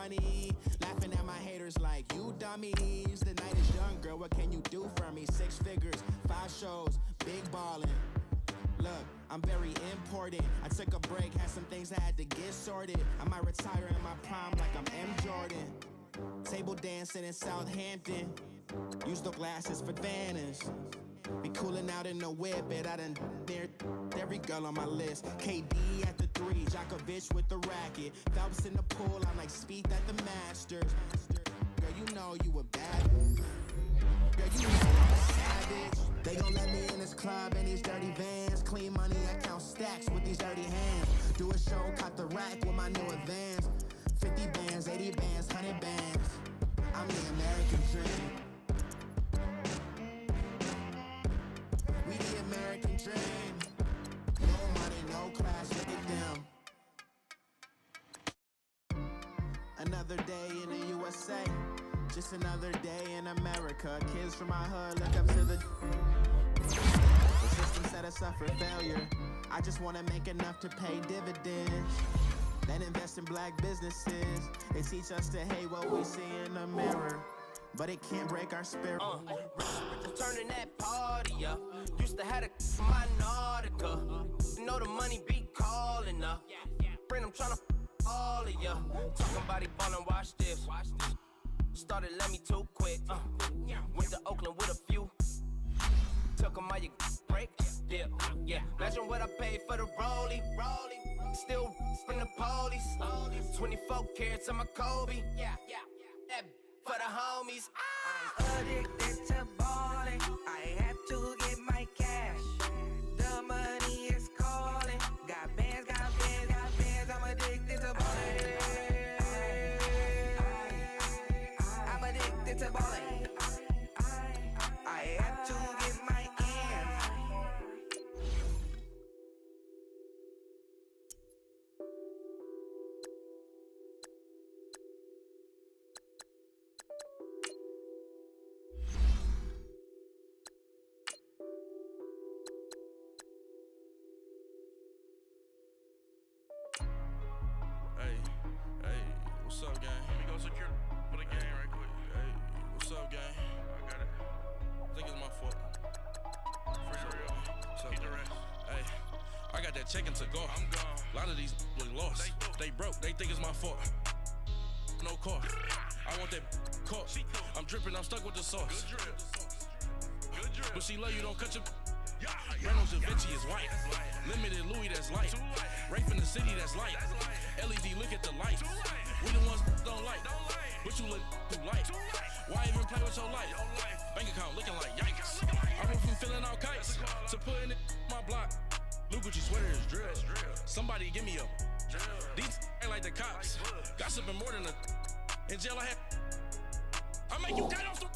funny. Laughing at my haters like, you dummies. The night is young, girl, what can you do for me? 6 figures, 5 shows, big ballin'. Look, I'm very important. I took a break, had some things I had to get sorted. I might retire in my prime like I'm M. Jordan. Table dancing in Southampton. Use the glasses for Vannas. Be cooling out in the whip, but I done near every girl on my list. KD at the 3, Djokovic with the racket. Phelps in the pool, I'm like Speed at the Masters. Girl, you know you a bad. Girl, you know I'm a savage. They gon' let me in this club in these dirty vans. Clean money, I count stacks with these dirty hands. Do a show, cut the rack with my new advance. 50 bands, 80 bands, 100 bands. I'm the American dream. We the American dream. No money, no class, look at them. Another day in the USA. Just another day in America. Kids from my hood look up to the system set us up for failure. I just wanna make enough to pay dividends. Then invest in black businesses. They teach us to hate what we see in the mirror, but it can't break our spirit. Turning that party up. Used to have a my Nautica. You know the money be calling up. Friend, I'm tryna all of ya. Talking about he ballin', watch this. Started let me too quick. Went to Oakland with a few. Took 'em all you break. Yeah. Imagine what I paid for the rollie. Still from the police. 24 carats on my Kobe. That for the homies. Addicted to balling. I had to get my cash. The money is calling. Got bands. I'm addicted to balling. I'm addicted to balling. I had to get my ends. Hey, what's up, gang? Let me go secure for the game right quick. Hey, what's up, gang? I got it. I think it's my fault. For real. What's up, the rest. Hey, I got that check-in to go. I'm gone. A lot of these look lost. They broke. They think it's my fault. No car. I want that car. I'm dripping. I'm stuck with the sauce. Good drip. But she love you. Don't cut your. Reynolds Da Vinci is white. Limited Louis, that's light. Rape in the city, that's light. LED, look at the light. We the ones don't like. But you look too light. Why even play with your life? Bank account looking like yikes. I went from filling out kites to putting it in my block. Blue Gucci sweater is drill. Somebody give me a. These ain't like the cops. Gossiping more than a. In jail I had. I make you die off the.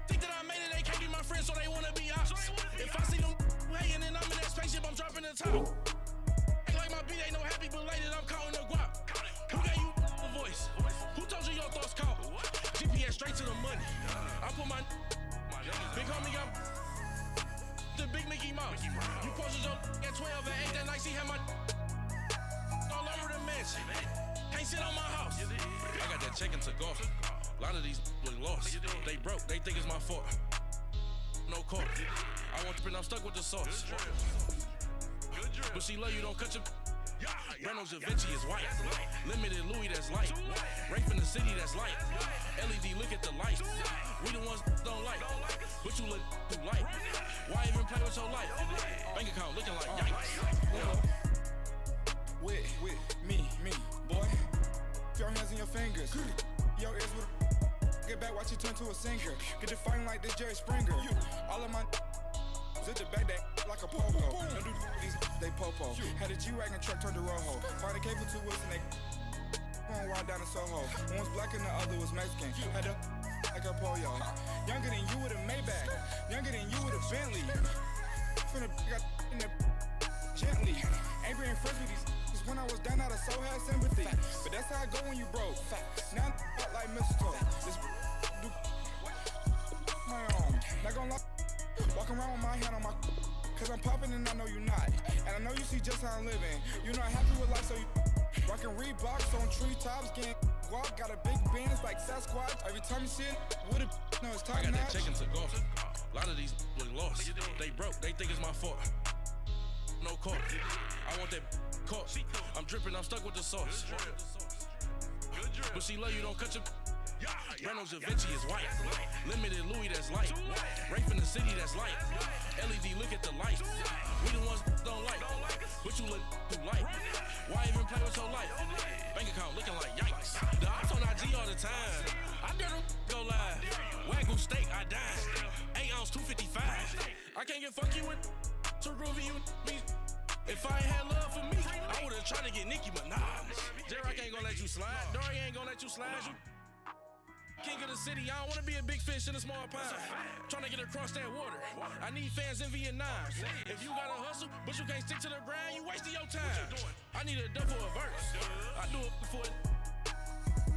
Think that I made it, they can't be my friends, so they wanna be ops. If I see them hating and I'm in that spaceship, I'm dropping the top. Ain't like my beat, ain't no happy belated, I'm counting the guap. Who gave you a voice? Who told you your thoughts count? GPS straight to the money. I put my big homie got the big Mickey Mouse. You posted your at 12 and 8 that night, she had my all over the mansion. Can't sit on my house. I got that check-in to go. A lot of these look lost. They broke, they think it's my fault. No car. I want to I'm stuck with the sauce. But she love you, don't cut your. Reynolds Da Vinci is white. Limited Louis, that's light. Rape in the city, that's light. LED, look at the light. We the ones don't like. But you look too light. Why even play with your life? Bank account looking like yikes. With me, boy. Your hands in your fingers. Your ears with get back, watch you turn to a singer. Get it fighting like this Jerry Springer. All of my zip the back that like a popo. Don't do these, they popo. Had a G-Wagon truck turned to Rojo. Find a cable 2 wheels and they going ride down in Soho. One was black and the other was Mexican. Had a like a pollo. Younger than you with a Maybach. Younger than you with a Bentley. From the got in the gently. Ain't being friends with these. When I was down out of so had sympathy. But that's how I go when you broke. Now I'm like mistletoe. This do my own. Not gonna lie. Walking around with my hand on my. Cause I'm popping and I know you not. And I know you see just how I'm living. You're not happy with life, so you rockin' Reeboks on treetops, getting guap, got a big bands like Sasquatch. Every time you see it, with it, no, it's top I got notch. that check into golf. A lot of these look lost. They broke, they think it's my fault. No call. I want that caught. I'm dripping, I'm stuck with the sauce. But she love you, don't cut your. Breno Javinci is white. Limited Louis, that's light. Rape in the city, that's light. LED, look at the light. We the ones don't like. But you look too light. Why even play with your life? Bank account looking like yikes. The ops on IG all the time. I dare them go live. Wagyu steak, I dine. 8 ounce, 255. I can't get funky with too groovy, you me. If I ain't had love for me, I would've tried to get Nicki Minaj. J-Rock ain't gonna let you slide. Dory ain't gonna let you slide. You king of the city, I don't wanna be a big fish in a small pond. Trying to get across that water. I need fans in Vietnam. If you gotta hustle, but you can't stick to the grind, you wasting your time. I need a dub for a verse. I do it for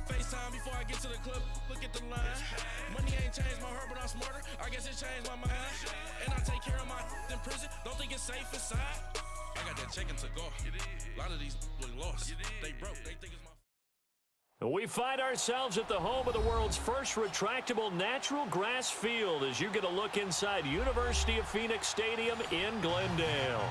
FaceTime before I get to the club. Look at the line. Money ain't changed my heart, but I'm smarter. I guess it changed my mind. And I take care of my in prison. Don't think it's safe inside. I got that check into golf. A lot of these look lost. They broke. They think it's my. We find ourselves at the home of the world's first retractable natural grass field as you get a look inside University of Phoenix Stadium in Glendale.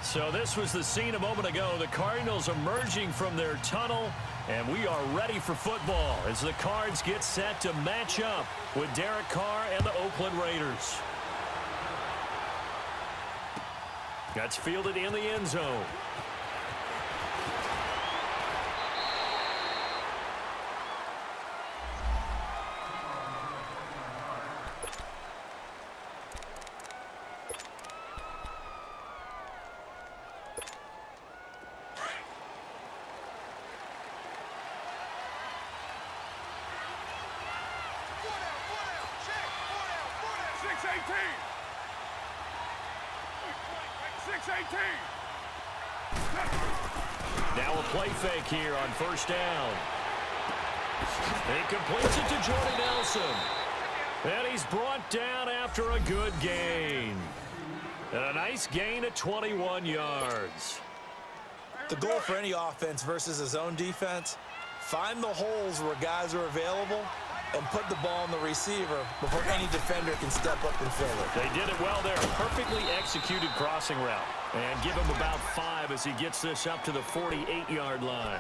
So this was the scene a moment ago. The Cardinals emerging from their tunnel, and we are ready for football as the Cards get set to match up with Derek Carr and the Oakland Raiders. That's fielded in the end zone. Now a play fake here on first down. He completes it to Jordy Nelson. And he's brought down after a good gain. And a nice gain of 21 yards. The goal for any offense versus his own defense, find the holes where guys are available and put the ball on the receiver before any defender can step up and fill it. They did it well there. Perfectly executed crossing route. And give him about 5 as he gets this up to the 48-yard line.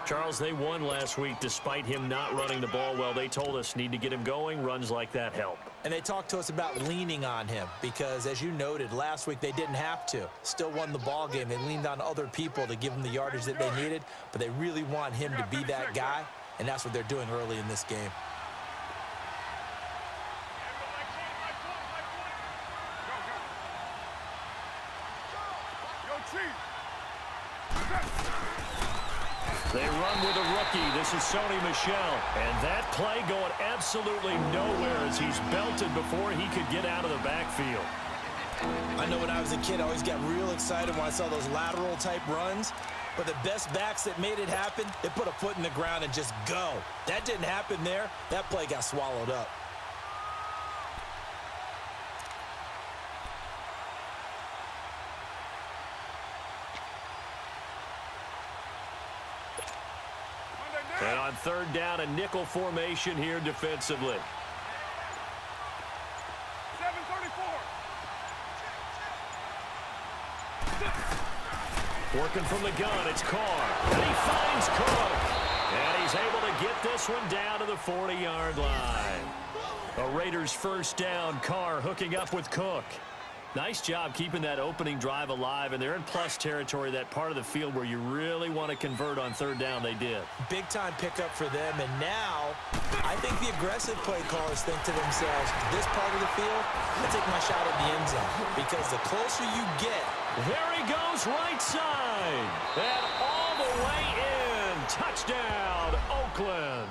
Charles, they won last week despite him not running the ball well. They told us need to get him going. Runs like that help. And they talked to us about leaning on him because, as you noted, last week they didn't have to. Still won the ball game. They leaned on other people to give them the yardage that they needed, but they really want him to be that guy, and that's what they're doing early in this game. They run with a rookie. This is Sony Michel. And that play going absolutely nowhere as he's belted before he could get out of the backfield. I know when I was a kid, I always got real excited when I saw those lateral type runs. But the best backs that made it happen, they put a foot in the ground and just go. That didn't happen there. That play got swallowed up. And on third down, a nickel formation here defensively. 734. Working from the gun, it's Carr. And he finds Cook. And he's able to get this one down to the 40-yard line. A Raiders first down. Carr hooking up with Cook. Nice job keeping that opening drive alive, and they're in plus territory, that part of the field where you really want to convert on third down. They did. Big-time pickup for them, and now I think the aggressive play callers think to themselves, this part of the field, I'll take my shot at the end zone, because the closer you get. There he goes right side, and all the way in. Touchdown, Oakland.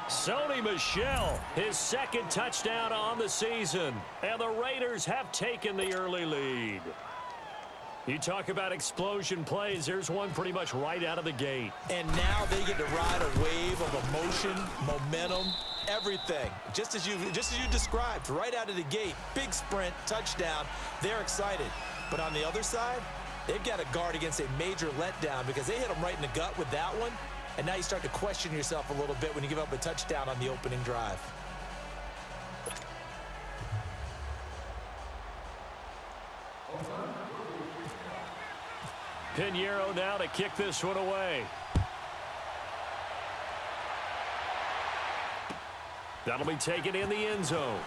Sony Michel, his second touchdown on the season, and the Raiders have taken the early lead. You talk about explosion plays, there's one pretty much right out of the gate. And now they get to ride a wave of emotion, momentum, everything. Just as you described, right out of the gate, big sprint, touchdown, they're excited. But on the other side, they've got to guard against a major letdown because they hit them right in the gut with that one. and now you start to question yourself a little bit when you give up a touchdown on the opening drive. Pinheiro now to kick this one away. That'll be taken in the end zone.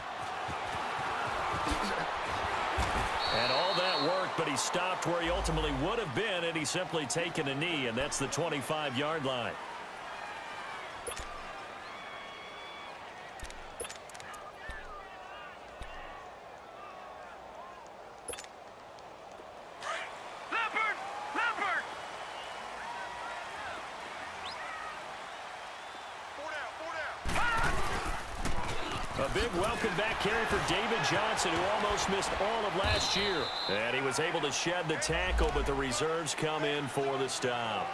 And all that work, but he stopped where he ultimately would have been, and he's simply taken a knee, and that's the 25-yard line. A big welcome back carry for David Johnson, who almost missed all of last year. And he was able to shed the tackle, but the reserves come in for the stop.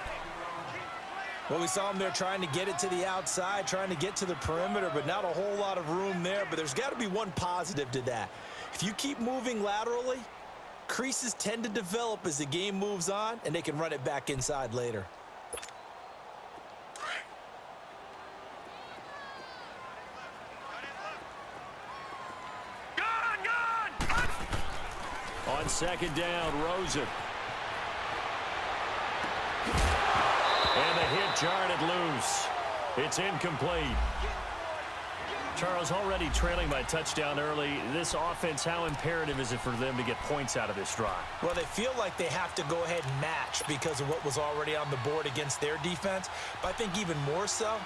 Well, we saw him there trying to get it to the outside, trying to get to the perimeter, but not a whole lot of room there. But there's got to be one positive to that. If you keep moving laterally, creases tend to develop as the game moves on, and they can run it back inside later. On second down, Rosen. And the hit jarred it loose. It's incomplete. Charles, already trailing by touchdown early. This offense, how imperative is it for them to get points out of this drive? Well, they feel like they have to go ahead and match because of what was already on the board against their defense. But I think even more so,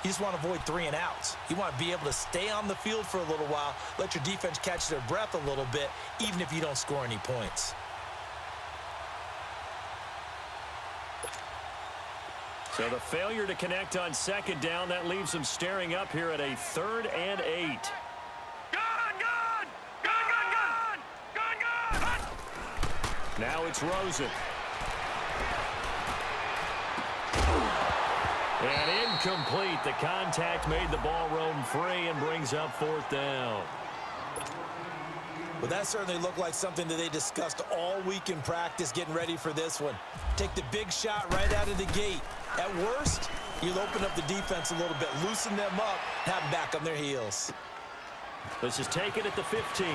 you just want to avoid 3 and outs. You want to be able to stay on the field for a little while, let your defense catch their breath a little bit, even if you don't score any points. So the failure to connect on second down, that leaves them staring up here at a 3rd and 8. Now it's Rosen. And incomplete. The contact made the ball roam free and brings up 4th down. Well, that certainly looked like something that they discussed all week in practice getting ready for this one. Take the big shot right out of the gate. At worst, you'll open up the defense a little bit, loosen them up, have them back on their heels. This is taken at the 15.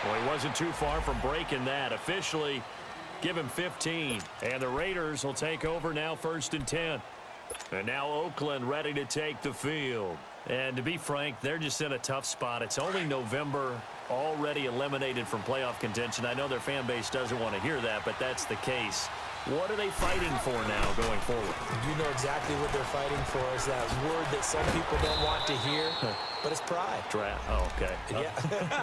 Well, he wasn't too far from breaking that. Officially, give him 15. And the Raiders will take over now 1st and 10. And now Oakland ready to take the field. And to be frank, they're just in a tough spot. It's only November, already eliminated from playoff contention. I know their fan base doesn't want to hear that, but that's the case. What are they fighting for now going forward? You know exactly what they're fighting for is that word that some people don't want to hear, but it's pride. Draft. Oh, okay. Yeah.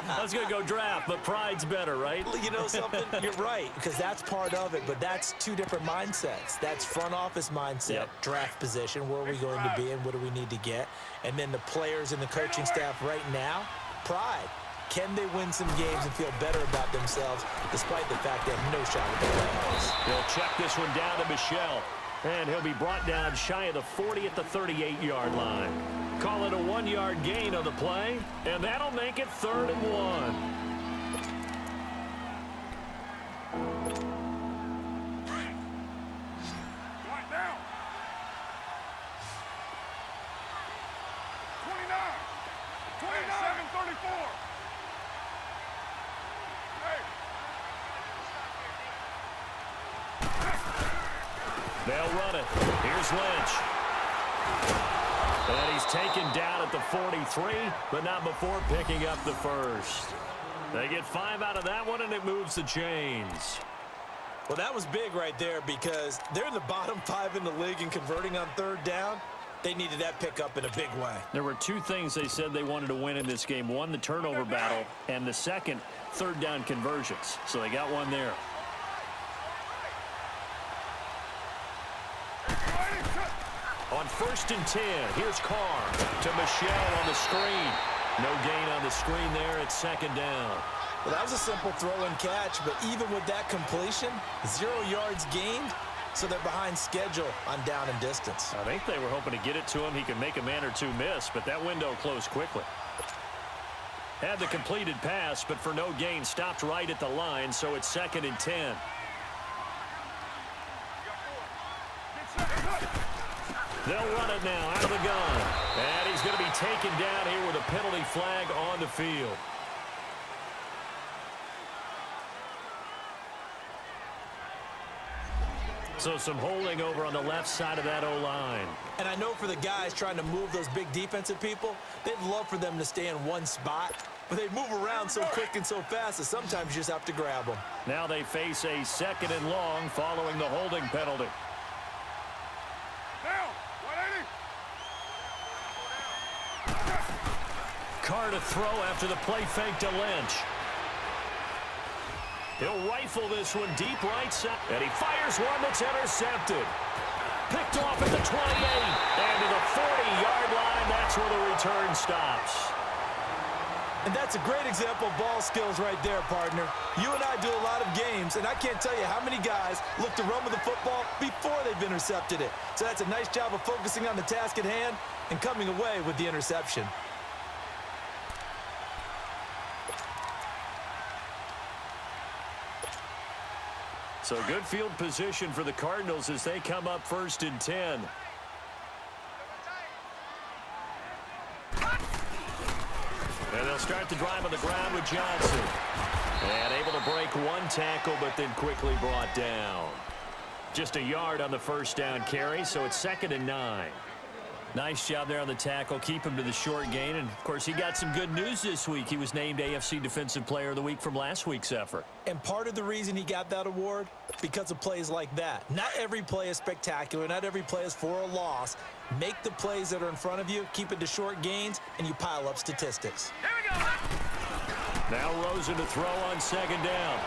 I was going to go draft, but pride's better, right? You know something? You're right, because that's part of it, but that's 2 different mindsets. That's front office mindset, draft position, where are we going to be and what do we need to get? And then the players and the coaching staff right now, pride. Can they win some games and feel better about themselves despite the fact they have no shot at the playoffs? He'll check this one down to Michel. And he'll be brought down shy of the 40 at the 38-yard line. Call it a 1-yard gain on the play, and that'll make it 3rd and 1. They'll run it. Here's Lynch. And he's taken down at the 43, but not before picking up the first. They get 5 out of that one, and it moves the chains. Well, that was big right there because they're in the bottom 5 in the league and converting on 3rd down. They needed that pickup in a big way. There were 2 things they said they wanted to win in this game. One, the turnover battle, and the second, 3rd down conversions. So they got one there. On 1st and 10, here's Carr to Michel on the screen. No gain on the screen there at 2nd down. Well, that was a simple throw and catch, but even with that completion, 0 yards gained, so they're behind schedule on down and distance. I think they were hoping to get it to him. He could make a man or 2 miss, but that window closed quickly. Had the completed pass, but for no gain, stopped right at the line, so it's 2nd and 10. They'll run it now out of the gun. And he's going to be taken down here with a penalty flag on the field. So some holding over on the left side of that O-line. And I know for the guys trying to move those big defensive people, they'd love for them to stay in one spot. But they move around so quick and so fast that sometimes you just have to grab them. Now they face a 2nd and long following the holding penalty. Carr to throw after the play fake to Lynch. He'll rifle this one deep right side. And he fires one that's intercepted. Picked off at the 28. And to the 40-yard line, that's where the return stops. And that's a great example of ball skills right there, partner. You and I do a lot of games, and I can't tell you how many guys look to run with the football before they've intercepted it. So that's a nice job of focusing on the task at hand and coming away with the interception. So good field position for the Cardinals as they come up 1st and 10. And they'll start the drive on the ground with Johnson. And able to break one tackle, but then quickly brought down. Just a yard on the first down carry, so it's 2nd and 9. Nice job there on the tackle. Keep him to the short gain. And, of course, he got some good news this week. He was named AFC Defensive Player of the Week from last week's effort. And part of the reason he got that award, because of plays like that. Not every play is spectacular. Not every play is for a loss. Make the plays that are in front of you, keep it to short gains, and you pile up statistics. Here we go. Now Rosen to throw on 2nd down.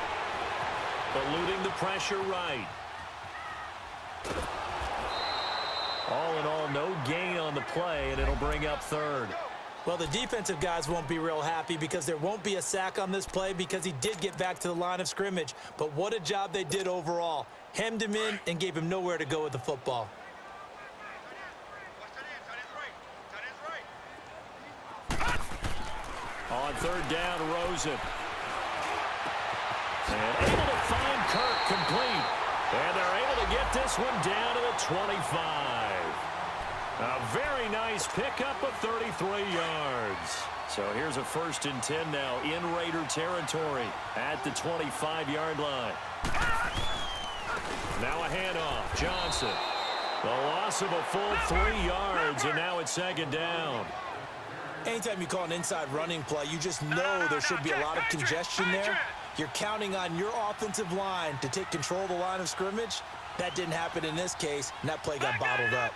Eluding the pressure right. All in all, no gain on the play, and it'll bring up 3rd. Well, the defensive guys won't be real happy because there won't be a sack on this play because he did get back to the line of scrimmage. But what a job they did overall. Hemmed him in and gave him nowhere to go with the football. On 3rd down, Rosen. And able to find Kirk complete. And they're able to get this one down to the 25. A very nice pickup of 33 yards. So here's a 1st and 10 now in Raider territory at the 25-yard line. Now a handoff. Johnson. The loss of a full 3 yards, and now it's 2nd down. Anytime you call an inside running play, you just know there should be a lot of congestion there. You're counting on your offensive line to take control of the line of scrimmage. That didn't happen in this case, and that play got bottled up.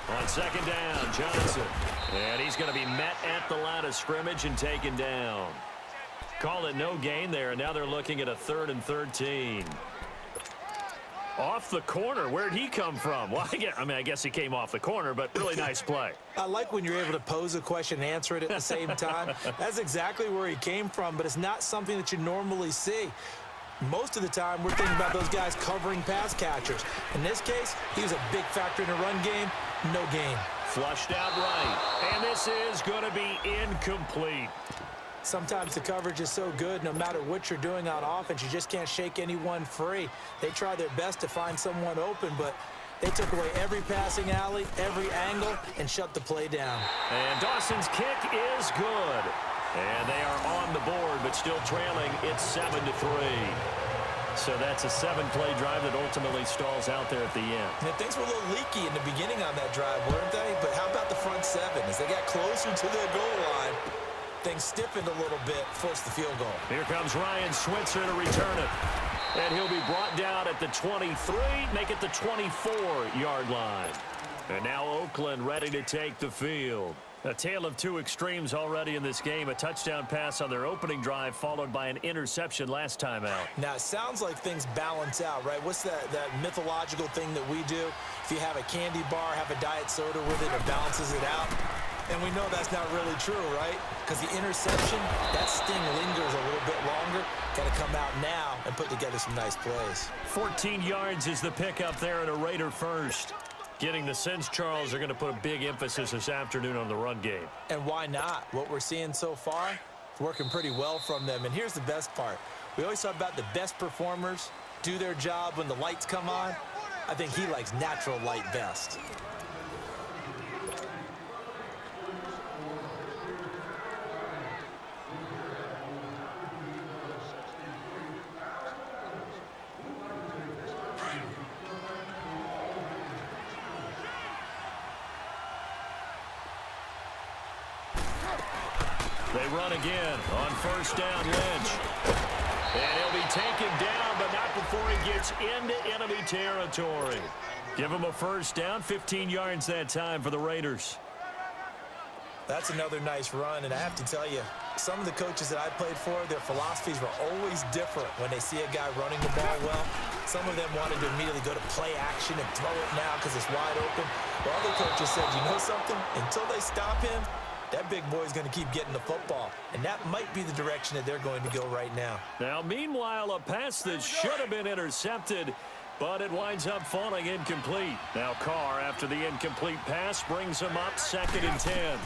On 2nd down, Johnson. And he's going to be met at the line of scrimmage and taken down. Call it no gain there, and now they're looking at a 3rd and 13. Off the corner. Where'd he come from? Well, I guess he came off the corner, but really nice play. I like when you're able to pose a question and answer it at the same time. That's exactly where he came from, but it's not something that you normally see. Most of the time, we're thinking about those guys covering pass catchers. In this case, he was a big factor in the run game. No gain. Flushed out right. And this is going to be incomplete. Sometimes the coverage is so good, no matter what you're doing on offense, you just can't shake anyone free. They try their best to find someone open, but they took away every passing alley, every angle, and shut the play down. And Dawson's kick is good. And they are on the board, but still trailing. It's 7-3. So that's a 7-play drive that ultimately stalls out there at the end. And things were a little leaky in the beginning on that drive, weren't they? But how about the front 7? As they got closer to their goal line, things stiffened a little bit, forced the field goal. Here comes Ryan Switzer to return it. And he'll be brought down at the 23, make it the 24-yard line. And now Oakland ready to take the field. A tale of two extremes already in this game. A touchdown pass on their opening drive, followed by an interception last time out. Now, it sounds like things balance out, right? What's that mythological thing that we do? If you have a candy bar, have a diet soda with it, it balances it out. And we know that's not really true, right? Because the interception, that sting lingers a little bit longer. Got to come out now and put together some nice plays. 14 yards is the pickup there at a Raider first. Getting the sense, Charles, are going to put a big emphasis this afternoon on the run game. And why not? What we're seeing so far, it's working pretty well from them. And here's the best part. We always talk about the best performers do their job when the lights come on. I think he likes natural light best. They run again on first down, Lynch. And he'll be taken down, but not before he gets into enemy territory. Give him a first down, 15 yards that time for the Raiders. That's another nice run, and I have to tell you, some of the coaches that I played for, their philosophies were always different when they see a guy running the ball well. Some of them wanted to immediately go to play action and throw it now because it's wide open. While other coaches said, you know something? Until they stop him, that big boy's going to keep getting the football. And that might be the direction that they're going to go right now. Now, meanwhile, a pass that should have been intercepted, but it winds up falling incomplete. Now Carr, after the incomplete pass, brings him up 2nd and 10.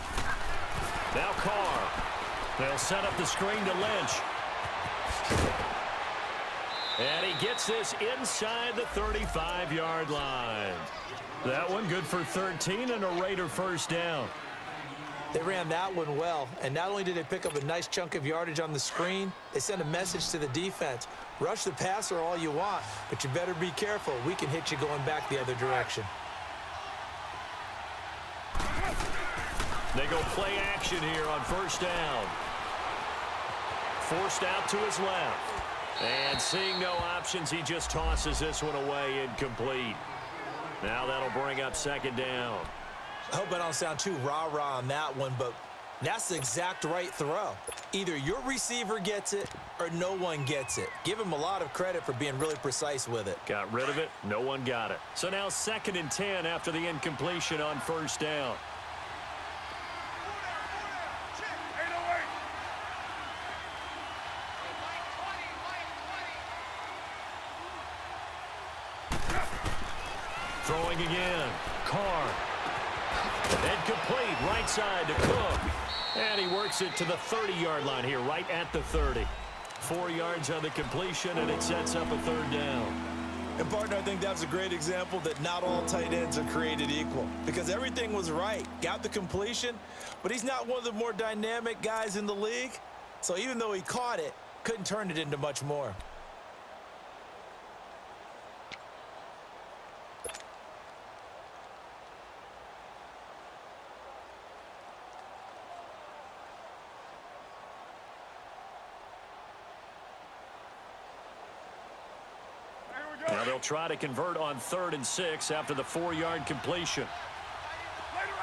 Now Carr. They'll set up the screen to Lynch. And he gets this inside the 35-yard line. That one good for 13 and a Raider first down. They ran that one well, and not only did they pick up a nice chunk of yardage on the screen, they sent a message to the defense. Rush the passer all you want, but you better be careful. We can hit you going back the other direction. They go play action here on first down. Forced out to his left. And seeing no options, he just tosses this one away incomplete. Now that'll bring up 2nd down. I hope I don't sound too rah-rah on that one, but that's the exact right throw. Either your receiver gets it or no one gets it. Give him a lot of credit for being really precise with it. Got rid of it. No one got it. So now 2nd and 10 after the incompletion on first down. Throwing again. Carr. And complete right side to Cook. And he works it to the 30-yard line here, right at the 30. 4 yards on the completion, and it sets up a 3rd down. And, partner, I think that's a great example that not all tight ends are created equal. Because everything was right. Got the completion, but he's not one of the more dynamic guys in the league. So even though he caught it, couldn't turn it into much more. Now they'll try to convert on 3rd and 6 after the 4-yard completion. Later 8.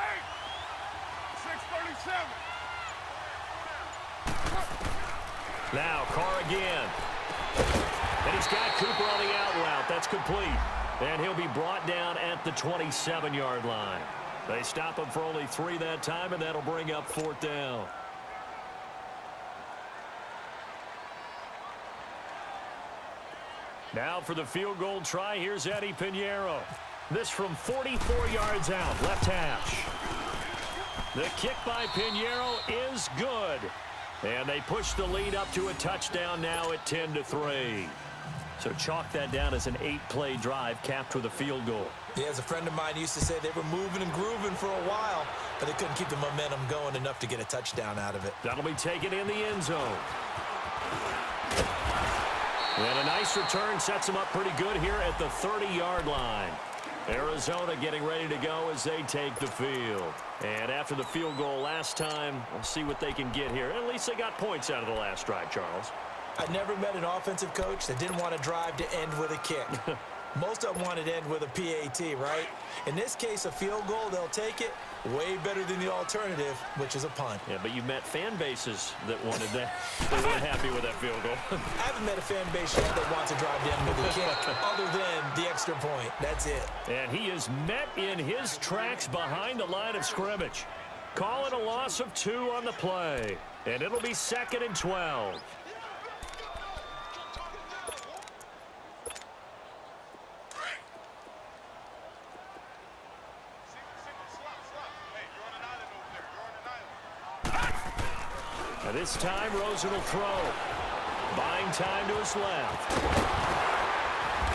6:37. Now Carr again. And he's got Cooper on the out route. That's complete. And he'll be brought down at the 27-yard line. They stop him for only 3 that time, and that'll bring up 4th down. Now for the field goal try, here's Eddie Pinheiro. This from 44 yards out, left hash. The kick by Pinheiro is good. And they push the lead up to a touchdown now at 10-3. So chalk that down as an 8-play drive capped with a field goal. Yeah, as a friend of mine used to say, they were moving and grooving for a while, but they couldn't keep the momentum going enough to get a touchdown out of it. That'll be taken in the end zone. And a nice return sets them up pretty good here at the 30-yard line. Arizona getting ready to go as they take the field. And after the field goal last time, we'll see what they can get here. At least they got points out of the last drive, Charles. I never met an offensive coach that didn't want to drive to end with a kick. Most of them wanted to end with a PAT, right? In this case, a field goal, they'll take it. Way better than the alternative, which is a punt. Yeah, but you've met fan bases that wanted that. They weren't happy with that field goal. I haven't met a fan base yet that wants to drive to end with a kick, other than the extra point. That's it. And he is met in his tracks behind the line of scrimmage. Call it a loss of 2 on the play. And it'll be 2nd and 12. And this time, Rosen will throw. Buying time to his left.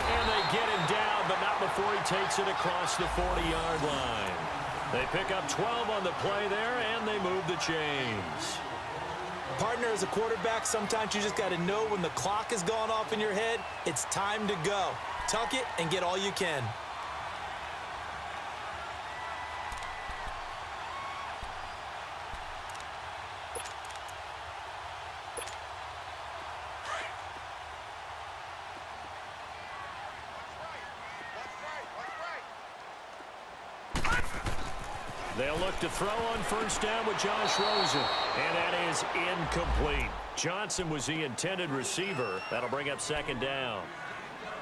And they get him down, but not before he takes it across the 40-yard line. They pick up 12 on the play there, and they move the chains. Partner, as a quarterback, sometimes you just got to know when the clock has gone off in your head, it's time to go. Tuck it and get all you can. They'll look to throw on first down with Josh Rosen, and that is incomplete. Johnson was the intended receiver. That'll bring up second down.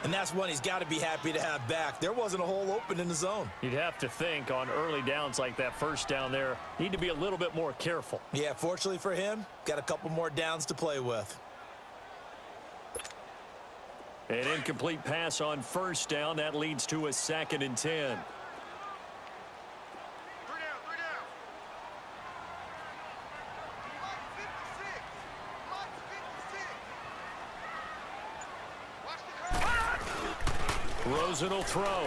And that's one he's got to be happy to have back. There wasn't a hole open in the zone. You'd have to think on early downs like that first down there, need to be a little bit more careful. Yeah, fortunately for him, got a couple more downs to play with. An incomplete pass on first down. That leads to a 2nd and 10. Rosen will throw.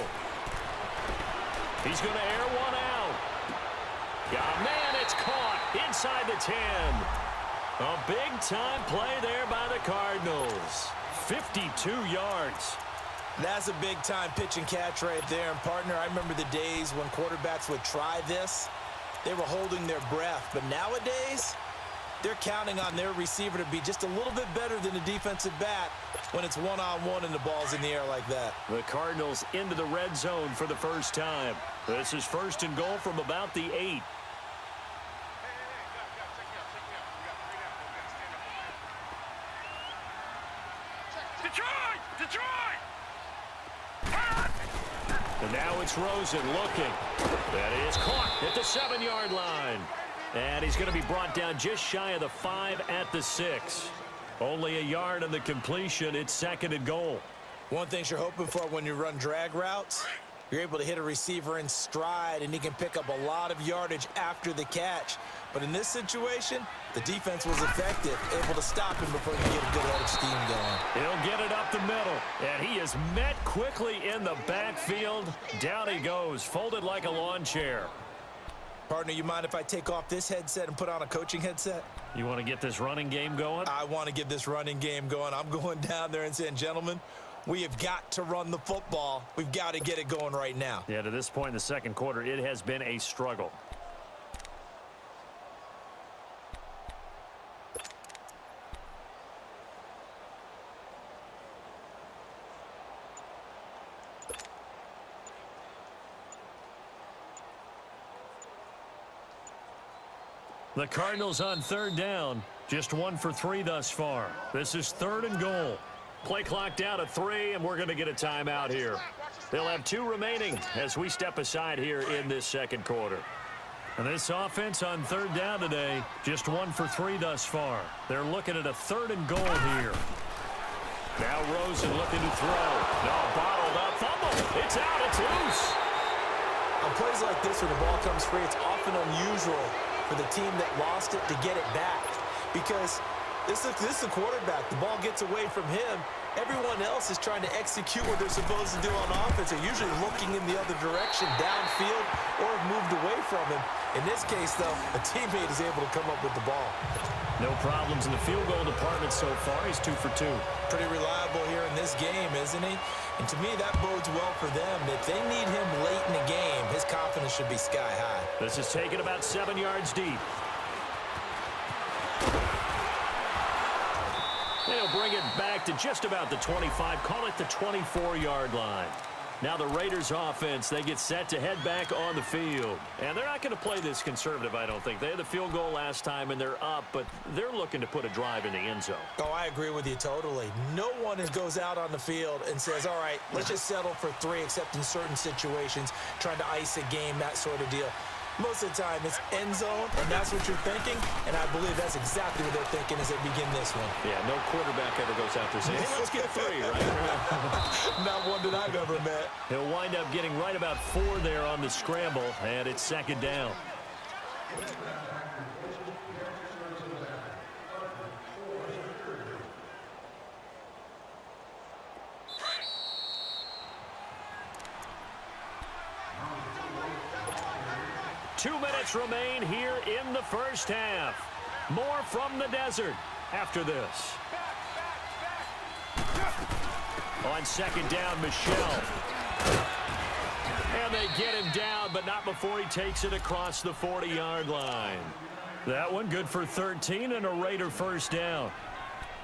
He's going to air one out. Yeah, man, it's caught inside the 10. A big-time play there by the Cardinals. 52 yards. That's a big-time pitch and catch right there. And, partner, I remember the days when quarterbacks would try this. They were holding their breath. But nowadays, they're counting on their receiver to be just a little bit better than a defensive back when it's one-on-one and the ball's in the air like that. The Cardinals into the red zone for the first time. This is 1st and goal from about the 8. Detroit! And now it's Rosen looking. That is caught at the 7-yard line. And he's going to be brought down just shy of the 5 at the 6. Only a yard on the completion. It's 2nd and goal. One thing you're hoping for when you run drag routes, you're able to hit a receiver in stride, and he can pick up a lot of yardage after the catch. But in this situation, the defense was effective, able to stop him before he could get a good head of steam going. He'll get it up the middle, and he is met quickly in the backfield. Down he goes, folded like a lawn chair. Partner, you mind if I take off this headset and put on a coaching headset? You want to get this running game going? I want to get this running game going. I'm going down there and saying, gentlemen, we have got to run the football. We've got to get it going right now. Yeah, to this point in the second quarter, it has been a struggle. The Cardinals on 3rd down. Just 1 for 3 thus far. This is 3rd and goal. Play clock down at 3, and we're going to get a timeout here. They'll have 2 remaining as we step aside here in this second quarter. And this offense on 3rd down today, just 1 for 3 thus far. They're looking at a 3rd and goal here. Now Rosen looking to throw. No, bottled up. Fumble. It's out. It's loose. On plays like this, when the ball comes free, it's often unusual for the team that lost it to get it back, because this is the quarterback. The ball gets away from him. Everyone else is trying to execute what they're supposed to do on offense. They're usually looking in the other direction, downfield, or have moved away from him. In this case, though, a teammate is able to come up with the ball. No problems in the field goal department so far. He's 2 for 2. Pretty reliable here in this game, isn't he? And to me, that bodes well for them. If they need him late in the game, his confidence should be sky high. This is taken about 7 yards deep. They'll bring it back to just about the 25. Call it the 24-yard line. Now the Raiders offense, they get set to head back on the field. And they're not going to play this conservative, I don't think. They had the field goal last time, and they're up, but they're looking to put a drive in the end zone. Oh, I agree with you totally. No one goes out on the field and says, all right, let's just settle for 3, except in certain situations, trying to ice a game, that sort of deal. Most of the time, it's end zone, and that's what you're thinking, and I believe that's exactly what they're thinking as they begin this one. Yeah, no quarterback ever goes out there saying, hey, let's get 3, right? Not one that I've ever met. He'll wind up getting right about 4 there on the scramble, and it's 2nd down. 2 minutes remain here in the first half. More from the desert after this. On second down, Michelle. And they get him down, but not before he takes it across the 40-yard line. That one good for 13 and a Raider first down.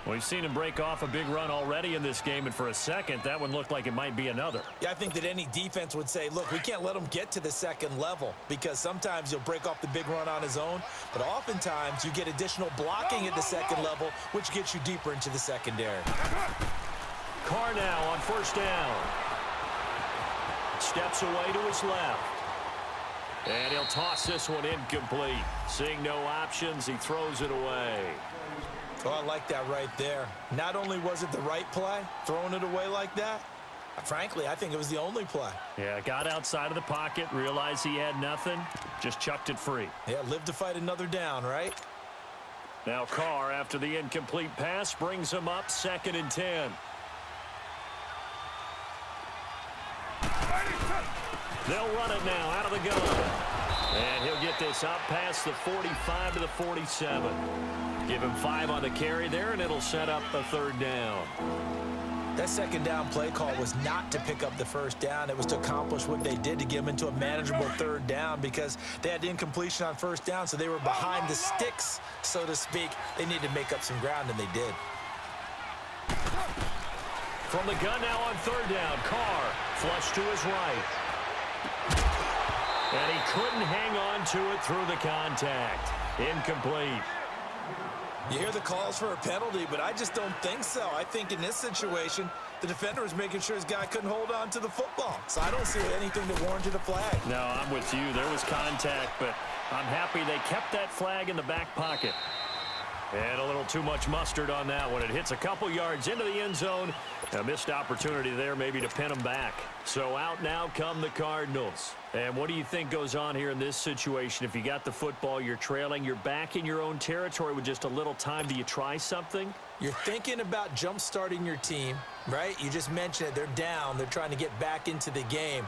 We've seen him break off a big run already in this game, and for a second, that one looked like it might be another. Yeah, I think that any defense would say, look, we can't let him get to the second level because sometimes he'll break off the big run on his own, but oftentimes you get additional blocking at the second level, which gets you deeper into the secondary. Carr now on first down. Steps away to his left. And he'll toss this one incomplete. Seeing no options, he throws it away. Oh, I like that right there. Not only was it the right play, throwing it away like that, frankly, I think it was the only play. Yeah, got outside of the pocket, realized he had nothing, just chucked it free. Yeah, live to fight another down, right? Now Carr, after the incomplete pass, brings him up 2nd and 10. They'll run it now out of the gun. And he'll get this up past the 45 to the 47. Give him 5 on the carry there, and it'll set up a 3rd down. That second down play call was not to pick up the first down. It was to accomplish what they did to get them into a manageable 3rd down because they had incompletion on first down, so they were behind the sticks, so to speak. They needed to make up some ground, and they did. From the gun now on 3rd down, Carr flush to his right. And he couldn't hang on to it through the contact. Incomplete. You hear the calls for a penalty, but I just don't think so. I think in this situation, the defender was making sure his guy couldn't hold on to the football. So I don't see anything that warranted a flag. No, I'm with you. There was contact, but I'm happy they kept that flag in the back pocket. And a little too much mustard on that one. It hits a couple yards into the end zone. A missed opportunity there maybe to pin them back. So out now come the Cardinals. And what do you think goes on here in this situation? If you got the football, you're trailing, you're back in your own territory with just a little time. Do you try something? You're thinking about jump-starting your team, right? You just mentioned it. They're down. They're trying to get back into the game.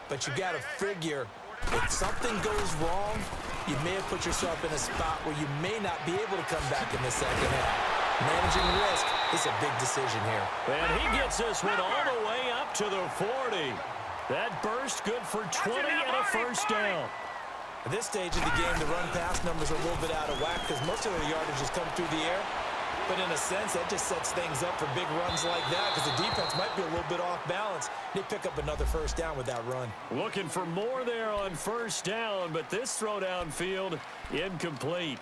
But you got to figure if something goes wrong, you may have put yourself in a spot where you may not be able to come back in the second half. Managing risk is a big decision here. And he gets this one all the way up to the 40. That burst good for 20 and a first down. At this stage of the game, the run-pass numbers are a little bit out of whack because most of the yardage has come through the air. But in a sense, that just sets things up for big runs like that because the defense might be a little bit off balance. They pick up another first down with that run. Looking for more there on first down, but this throw downfield incomplete.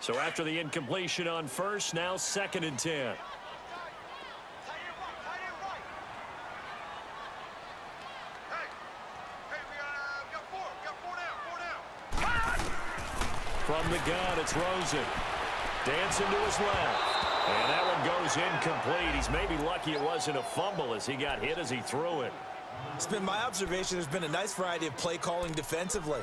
So after the incompletion on first, now 2nd and 10. From the gun, it's Rosen. Dancing to his left. And that one goes incomplete. He's maybe lucky it wasn't a fumble as he got hit as he threw it. It's been my observation there's been a nice variety of play calling defensively.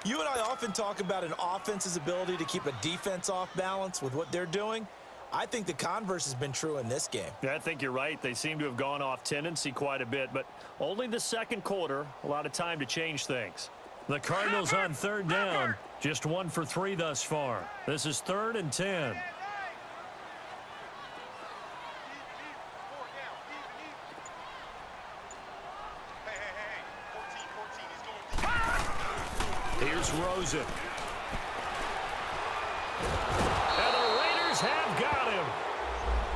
You and I often talk about an offense's ability to keep a defense off balance with what they're doing. I think the converse has been true in this game. Yeah, I think you're right. They seem to have gone off tendency quite a bit, but only the second quarter, a lot of time to change things. The Cardinals on 3rd down, just 1 for 3 thus far. This is 3rd and 10. Here's Rosen. And the Raiders have got him.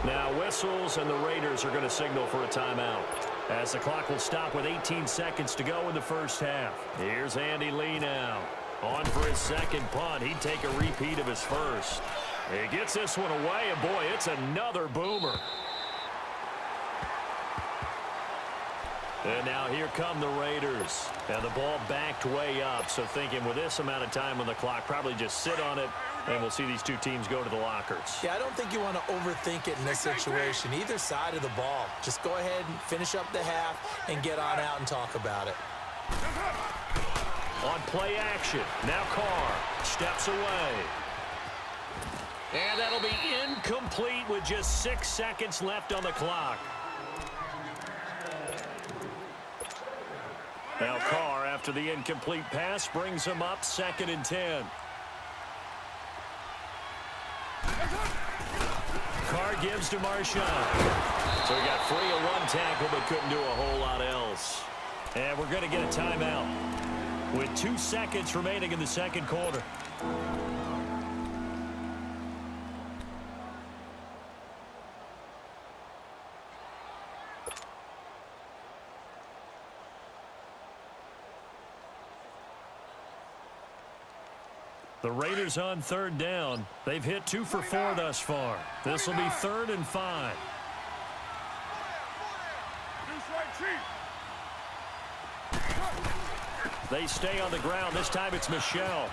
Now whistles, and the Raiders are going to signal for a timeout as the clock will stop with 18 seconds to go in the first half. Here's Andy Lee now. On for his second punt. He'd take a repeat of his first. He gets this one away, and boy, it's another boomer. And now here come the Raiders. And the ball backed way up, so thinking with this amount of time on the clock, probably just sit on it, and we'll see these two teams go to the lockers. Yeah, I don't think you want to overthink it in this situation. Either side of the ball. Just go ahead and finish up the half and get on out and talk about it. On play action, now Carr steps away. And that'll be incomplete with just 6 seconds left on the clock. Now Carr, after the incomplete pass, brings him up 2nd and 10. Carr gives to Marshawn. So he got free of one tackle but couldn't do a whole lot else. And we're going to get a timeout with 2 seconds remaining in the second quarter. The Raiders on 3rd down. They've hit 2 for 4 thus far. This will be 3rd and 5. They stay on the ground. This time it's Michelle.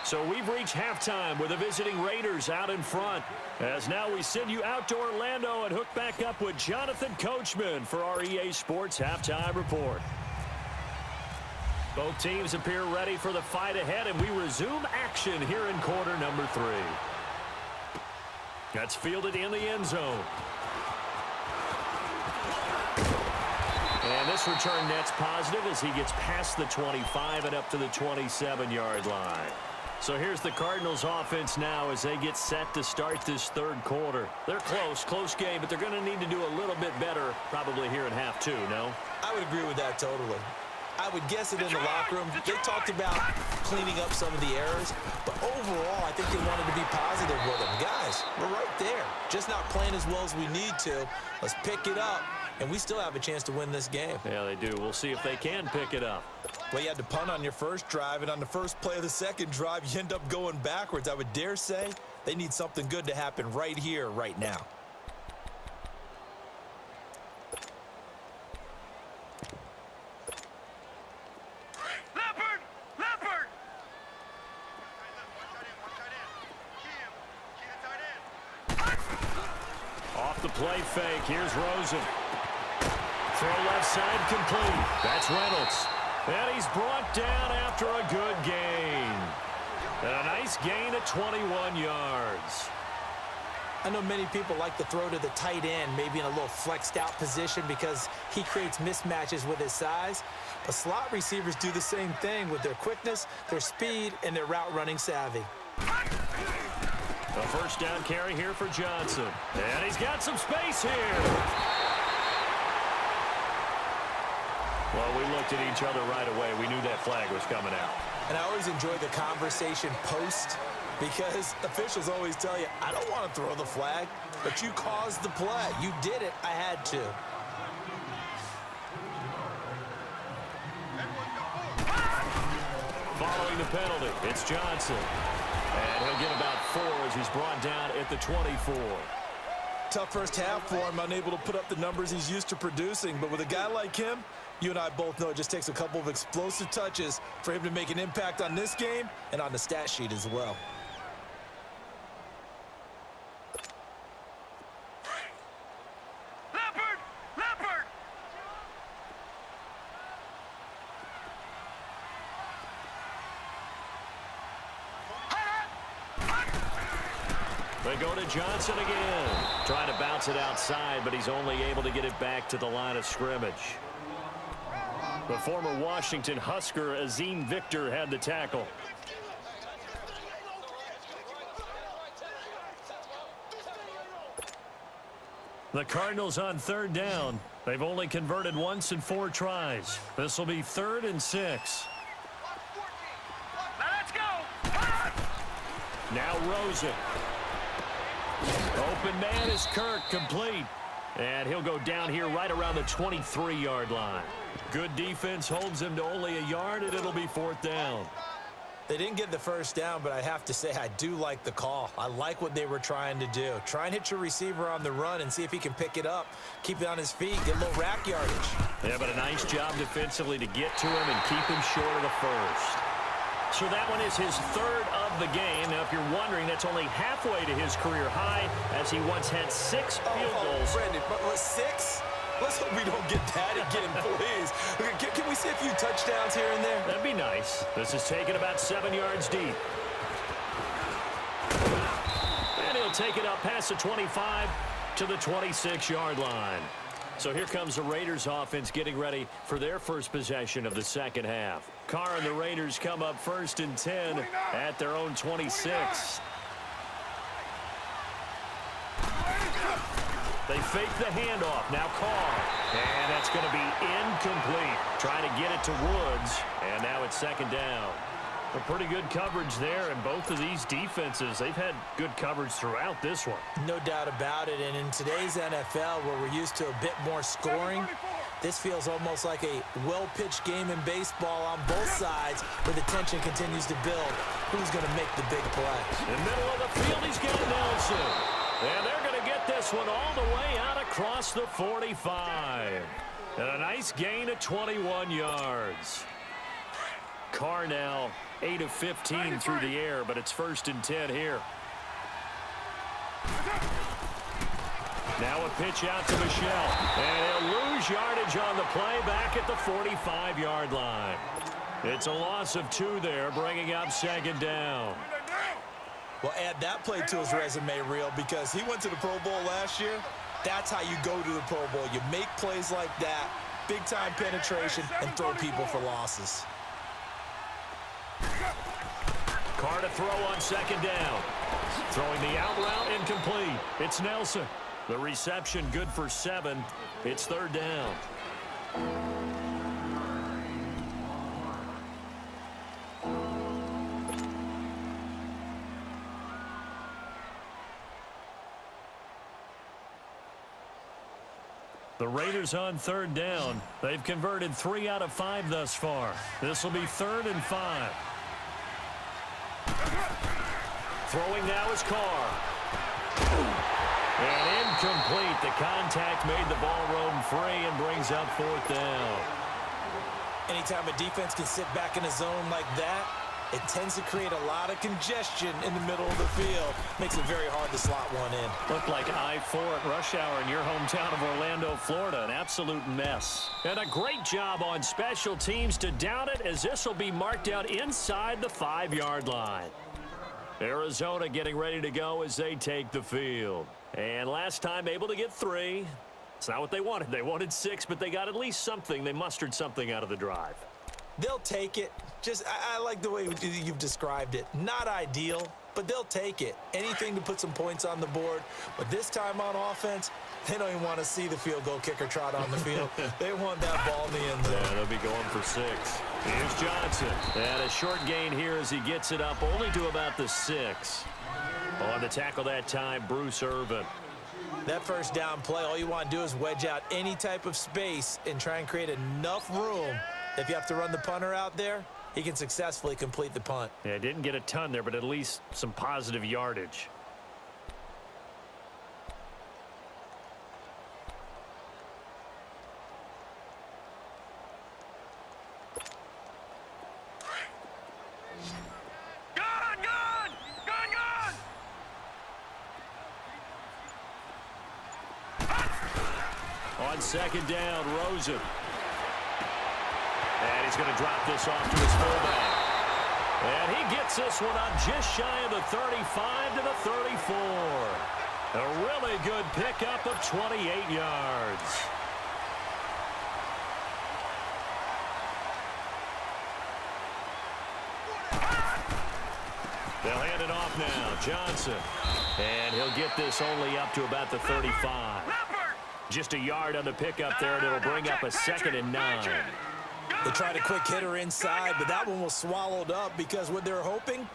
So we've reached halftime with the visiting Raiders out in front. As now we send you out to Orlando and hook back up with Jonathan Coachman for our EA Sports Halftime Report. Both teams appear ready for the fight ahead, and we resume action here in quarter number 3. That's fielded in the end zone. And this return net's positive as he gets past the 25 and up to the 27-yard line. So here's the Cardinals offense now as they get set to start this 3rd quarter. They're close game, but they're going to need to do a little bit better probably here in half 2, no? I would agree with that totally. I would guess it in the locker room. They talked about cleaning up some of the errors, but overall, I think they wanted to be positive with them. Guys, we're right there. Just not playing as well as we need to. Let's pick it up, and we still have a chance to win this game. Yeah, they do. We'll see if they can pick it up. Well, you had to punt on your first drive, and on the first play of the second drive, you end up going backwards. I would dare say they need something good to happen right here, right now. Play fake. Here's Rosen. Throw left side complete. That's Reynolds. And he's brought down after a good gain. And a nice gain at 21 yards. I know many people like to throw to the tight end, maybe in a little flexed out position because he creates mismatches with his size. But slot receivers do the same thing with their quickness, their speed, and their route running savvy. A first down carry here for Johnson. And he's got some space here. Well, we looked at each other right away. We knew that flag was coming out. And I always enjoy the conversation post because officials always tell you, I don't want to throw the flag, but you caused the play. You did it. I had to. Following the penalty, it's Johnson. And he'll get about 4 as he's brought down at the 24. Tough first half for him, unable to put up the numbers he's used to producing. But with a guy like him, you and I both know it just takes a couple of explosive touches for him to make an impact on this game and on the stat sheet as well. They go to Johnson again. Trying to bounce it outside, but he's only able to get it back to the line of scrimmage. The former Washington Husker, Azim Victor, had the tackle. The Cardinals on 3rd down. They've only converted once in 4 tries. This will be 3rd and 6. Now let's go. Now Rosen. Open man is Kirk, complete. And he'll go down here right around the 23-yard line. Good defense holds him to only a yard, and it'll be 4th down. They didn't get the first down, but I have to say I do like the call. I like what they were trying to do. Try and hit your receiver on the run and see if he can pick it up, keep it on his feet, get a little rack yardage. Yeah, but a nice job defensively to get to him and keep him short of the first. So that one is his 3rd of the game. Now, if you're wondering, that's only halfway to his career high as he once had 6 field goals. Brandon, but 6? Let's hope we don't get that again, please. Can we see a few touchdowns here and there? That'd be nice. This is taken about 7 yards deep. And he'll take it up past the 25 to the 26-yard line. So here comes the Raiders offense getting ready for their first possession of the second half. Carr and the Raiders come up 1st and 10 at their own 26. They fake the handoff. Now Carr. And that's going to be incomplete. Trying to get it to Woods. And now it's 2nd down. A pretty good coverage there, and both of these defenses, they've had good coverage throughout this one. No doubt about it, and in today's NFL, where we're used to a bit more scoring, this feels almost like a well-pitched game in baseball on both sides, where the tension continues to build. Who's going to make the big play? In the middle of the field, he's got Nelson. And they're going to get this one all the way out across the 45. And a nice gain of 21 yards. Carr now 8 of 15 through the air, but it's 1st and 10 here. Now a pitch out to Michelle, and he'll lose yardage on the play back at the 45-yard line. It's a loss of 2 there, bringing up 2nd down. Well, add that play to his resume reel, because he went to the Pro Bowl last year. That's how you go to the Pro Bowl. You make plays like that, big-time penetration, and throw people for losses. Carr to throw on 2nd down. Throwing the out route, incomplete. It's Nelson. The reception good for 7. It's 3rd down. The Raiders on 3rd down. They've converted 3 out of 5 thus far. This will be 3rd and 5. Throwing now is Carr. And incomplete. The contact made the ball roam free and brings up 4th down. Anytime a defense can sit back in a zone like that, it tends to create a lot of congestion in the middle of the field. Makes it very hard to slot one in. Looked like I-4 at rush hour in your hometown of Orlando, Florida. An absolute mess. And a great job on special teams to down it, as this will be marked out inside the 5-yard line. Arizona getting ready to go as they take the field. And last time able to get 3. It's not what they wanted. They wanted 6, but they got at least something. They mustered something out of the drive. They'll take it. I like the way you've described it. Not ideal, but they'll take it. Anything to put some points on the board. But this time on offense, they don't even want to see the field goal kicker trot on the field. They want that ball in the end zone. Yeah, they'll be going for 6. Here's Johnson. And a short gain here as he gets it up only to about the 6. On the tackle that time, Bruce Irvin. That first down play, all you want to do is wedge out any type of space and try and create enough room. If you have to run the punter out there, he can successfully complete the punt. Yeah, didn't get a ton there, but at least some positive yardage. On 2nd down, Rosen. And he's going to drop this off to his fullback. And he gets this one up just shy of the 35 to the 34. A really good pickup of 28 yards. They'll hand it off now. Johnson. And he'll get this only up to about the 35. Just a yard on the pickup there, and it'll bring up a 2nd and 9. They tried a quick hitter inside, but that one was swallowed up because what they're hoping,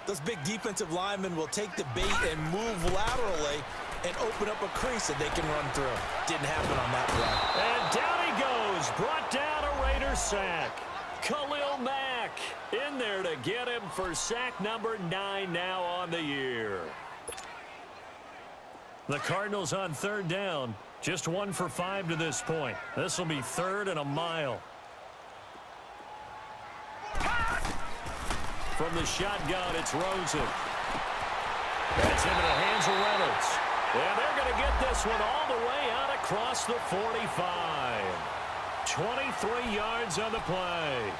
those big defensive linemen will take the bait and move laterally and open up a crease that they can run through. Didn't happen on that play. And down he goes. Brought down a Raider sack. Khalil Mack in there to get him for sack number 9 now on the year. The Cardinals on 3rd down. Just 1 for 5 to this point. This will be 3rd and a mile. From the shotgun, it's Rosen. That's into the hands of Reynolds. And they're going to get this one all the way out across the 45. 23 yards on the play.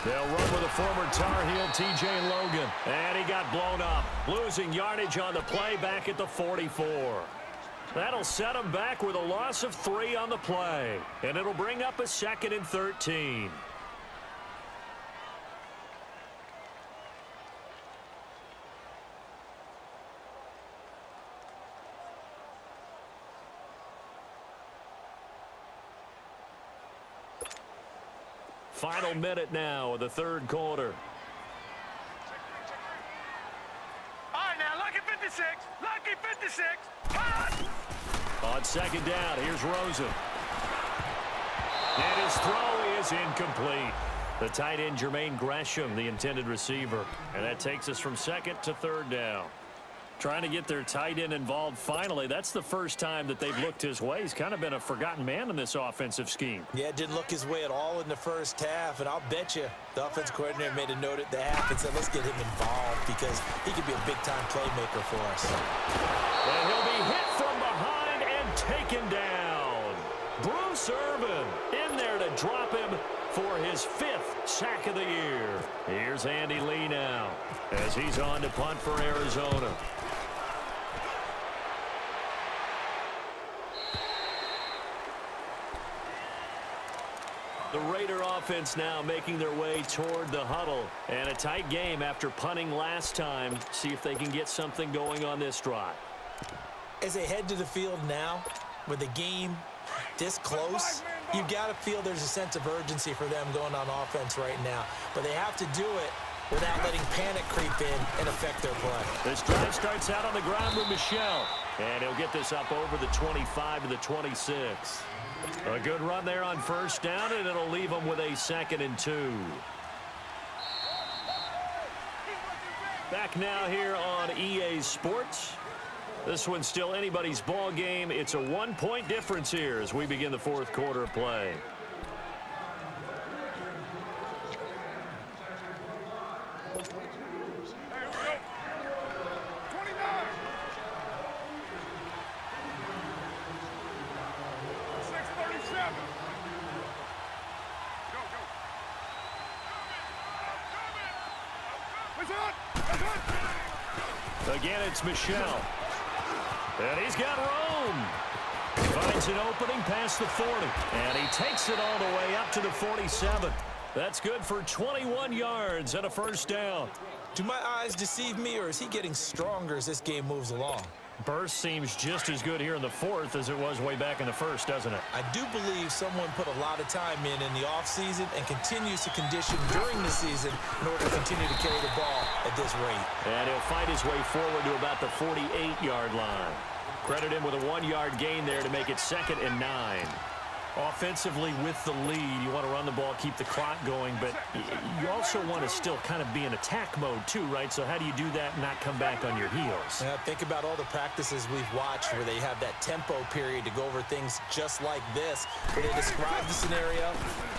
They'll run with a former Tar Heel, T.J. Logan. And he got blown up, losing yardage on the play back at the 44. That'll set him back with a loss of 3 on the play. And it'll bring up a 2nd and 13. Final minute now of the 3rd quarter. All right, now, lucky 56. Lucky 56. Hot! On 2nd down, here's Rosen. And his throw is incomplete. The tight end, Jermaine Gresham, the intended receiver. And that takes us from 2nd to 3rd down. Trying to get their tight end involved finally. That's the first time that they've looked his way. He's kind of been a forgotten man in this offensive scheme. Yeah, it didn't look his way at all in the first half, and I'll bet you the offense coordinator made a note at the half and said, let's get him involved because he could be a big-time playmaker for us. And he'll be hit from behind and taken down. Bruce Irvin in there to drop him for his 5th sack of the year. Here's Andy Lee now as he's on to punt for Arizona. The Raider offense now making their way toward the huddle. And a tight game after punting last time. See if they can get something going on this drive. As they head to the field now, with the game this close, you've got to feel there's a sense of urgency for them going on offense right now. But they have to do it without letting panic creep in and affect their play. This drive starts out on the ground with Michel. And he'll get this up over the 25 to the 26. A good run there on 1st down, and it'll leave them with a 2nd and 2. Back now here on EA Sports. This one's still anybody's ball game. It's a 1-point difference here as we begin the 4th quarter of play. Again, it's Michel. And he's got room. Finds an opening past the 40. And he takes it all the way up to the 47. That's good for 21 yards and a 1st down. Do my eyes deceive me, or is he getting stronger as this game moves along? Burst seems just as good here in the 4th as it was way back in the 1st, doesn't it? I do believe someone put a lot of time in the offseason and continues to condition during the season in order to continue to carry the ball at this rate. And he'll fight his way forward to about the 48-yard line. Credit him with a 1-yard gain there to make it 2nd and 9. Offensively with the lead, you want to run the ball, keep the clock going, but you also want to still kind of be in attack mode too, right? So how do you do that and not come back on your heels? Yeah, think about all the practices we've watched where they have that tempo period to go over things just like this, where they describe the scenario,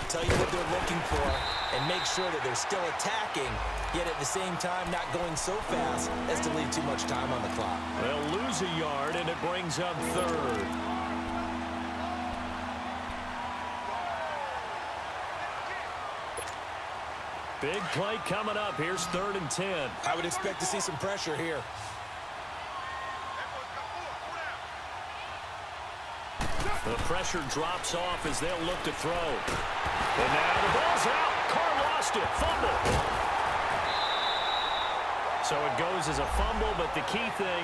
tell you what they're looking for, and make sure that they're still attacking, yet at the same time not going so fast as to leave too much time on the clock. They'll lose a yard, and it brings up 3rd. Big play coming up. Here's 3rd and 10. I would expect to see some pressure here. The pressure drops off as they'll look to throw. And now the ball's out. Carr lost it. Fumble. So it goes as a fumble, but the key thing,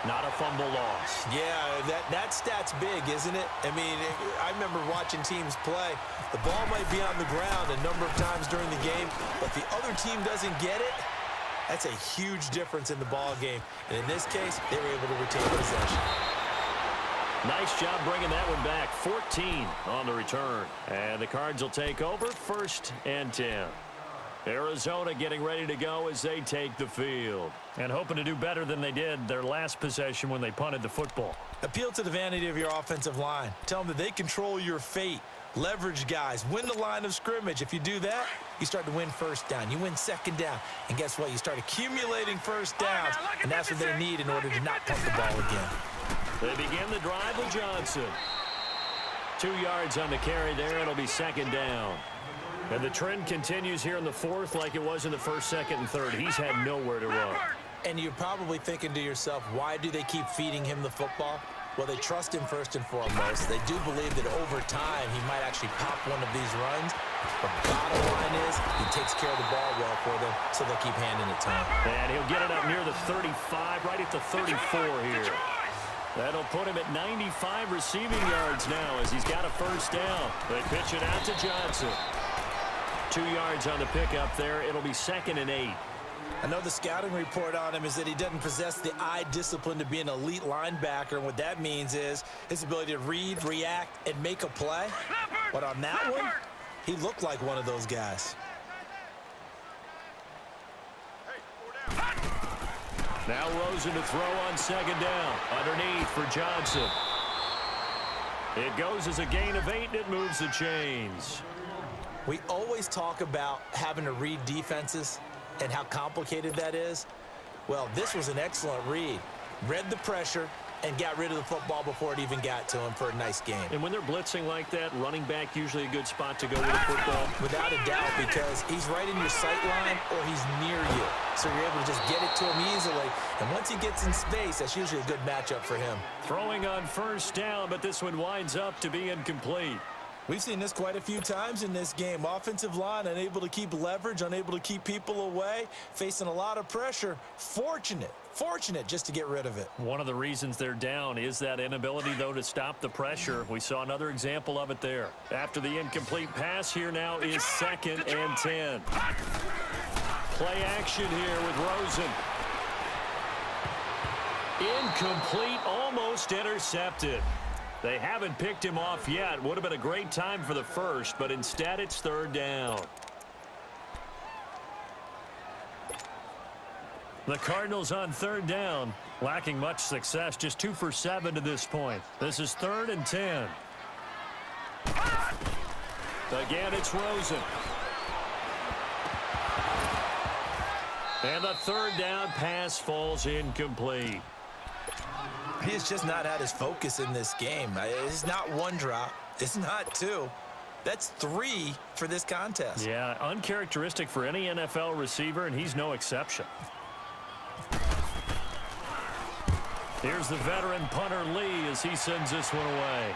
not a fumble loss. Yeah, that stat's big, isn't it? I mean, I remember watching teams play. The ball might be on the ground a number of times during the game, but the other team doesn't get it. That's a huge difference in the ball game. And in this case, they were able to retain possession. Nice job bringing that one back. 14 on the return. And the Cards will take over 1st and 10. Arizona getting ready to go as they take the field. And hoping to do better than they did their last possession when they punted the football. Appeal to the vanity of your offensive line. Tell them that they control your fate. Leverage guys. Win the line of scrimmage. If you do that, you start to win 1st down. You win 2nd down. And guess what? You start accumulating 1st downs. And that's what they need in order to not punt the ball again. They begin the drive with Johnson. 2 yards on the carry there. It'll be 2nd down. And the trend continues here in the fourth like it was in the first, second, and third. He's had nowhere to run. And you're probably thinking to yourself, why do they keep feeding him the football? Well, they trust him first and foremost. They do believe that over time he might actually pop one of these runs. But bottom line is he takes care of the ball well for them, so they'll keep handing it to him. And he'll get it up near the 35, right at the 34 here. That'll put him at 95 receiving yards now as he's got a first down. They pitch it out to Johnson. 2 yards on the pickup there. It'll be 2nd and 8. I know the scouting report on him is that he doesn't possess the eye discipline to be an elite linebacker. And what that means is his ability to read, react, and make a play. But on that one, he looked like one of those guys. Now Rosen to throw on 2nd down. Underneath for Johnson. It goes as a gain of 8, and it moves the chains. We always talk about having to read defenses and how complicated that is. Well, this was an excellent read. Read the pressure and got rid of the football before it even got to him for a nice game. And when they're blitzing like that, running back usually a good spot to go with the football. Without a doubt, because he's right in your sight line or he's near you. So you're able to just get it to him easily. And once he gets in space, that's usually a good matchup for him. Throwing on first down, but this one winds up to be incomplete. We've seen this quite a few times in this game. Offensive line unable to keep leverage, unable to keep people away, facing a lot of pressure. Fortunate just to get rid of it. One of the reasons they're down is that inability, though, to stop the pressure. We saw another example of it there. After the incomplete pass, here now is 2nd and 10. Play action here with Rosen. Incomplete, almost intercepted. They haven't picked him off yet. Would have been a great time for the first, but instead it's 3rd down. The Cardinals on 3rd down, lacking much success, just 2 for 7 to this point. This is 3rd and 10. Again, it's Rosen. And the 3rd down pass falls incomplete. He has just not had his focus in this game. It's not 1 drop. It's not 2. That's 3 for this contest. Yeah, uncharacteristic for any NFL receiver, and he's no exception. Here's the veteran punter Lee as he sends this one away.